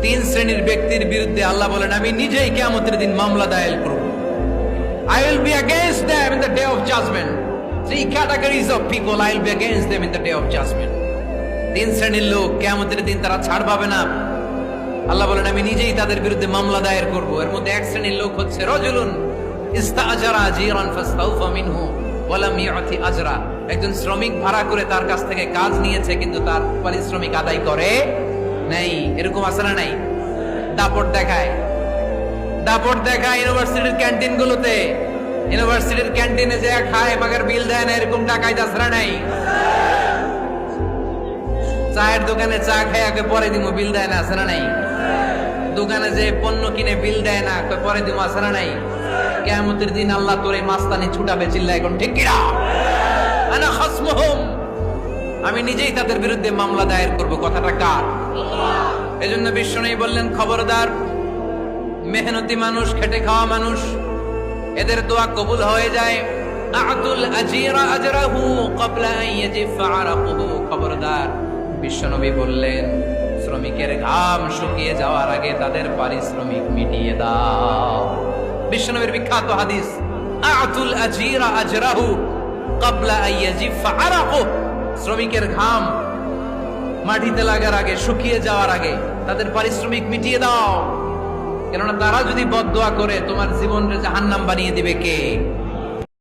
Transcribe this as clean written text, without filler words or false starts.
তিন শ্রেণীর ব্যক্তির বিরুদ্ধে আল্লাহ বলেন আমি নিজেই কিয়ামতের দিন মামলা দায়ের করব। I will be against them in the day of judgment. Three categories of people I will be against them in the day of judgment. তিন শ্রেণীর লোক কিয়ামতের দিন তারা ছাড় পাবে না। আল্লাহ বলেন আমি নিজেই তাদের বিরুদ্ধে মামলা দায়ের করব। এর মধ্যে এক শ্রেণীর লোক হচ্ছে রাজুলুন ইস্তাআজারা আজিরান ফাস্তাউফা মিনহু ওয়া লাম ইউতি আজরা। একজন শ্রমিক ভাড়া করে তার কাছ থেকে কাজ নিয়েছে কিন্তু তার পারিশ্রমিক আদায় করে নাই। এরকম আছে না নাই? দাপট দেখায় ইউনিভার্সিটির ক্যান্টিন গুলোতে, ইউনিভার্সিটির ক্যান্টিনে যে খায় মাগার বিল দেয় না, এরকম টাকায় দাসরা নাই। চায়ের দোকানে চা খায় আগে পরে দিমু, বিল দেয় না, আছে না নাই? দোকানে যে পণ্য কিনে বিল দেয় না, পরে দিমু, আছে না নাই? কিয়ামতের দিন আল্লাহ তোর এই মাস্তানি ছুটাবে, চিল্লা এখন ঠিক কিনা? আনা খাসমুহুম, আমি নিজেই তাদের বিরুদ্ধে মামলা দায়ের করব। কথাটা কার? এজন্য বিশ্বনবী বললেন খবরদার, মেহনতি মানুষ, খেটে খাওয়া মানুষ, এদের দোয়া কবুল হয়ে যায়। আতুল আজিরা আজরাহু ক্বাবলা আন ইয়াজিফা আরাকুহু। খবরদার, বিশ্বনবী বললেন শ্রমিকের ঘাম শুকিয়ে যাওয়ার আগে তাদের পারিশ্রমিক মিটিয়ে দাও। বিশ্বনবীর বিখ্যাত হাদিস, আতুল আজিরা আজরাহু ক্বাবলা আন ইয়াজিফা আরাকুহু। শ্রমিকের ঘাম মাটিতে লাগার আগে, শুকিয়ে যাওয়ার আগে তাদের পারিশ্রমিক মিটিয়ে দাও। কেননা তারা যদি বদদোয়া করে তোমার জীবনকে জাহান্নাম বানিয়ে দিবে কে?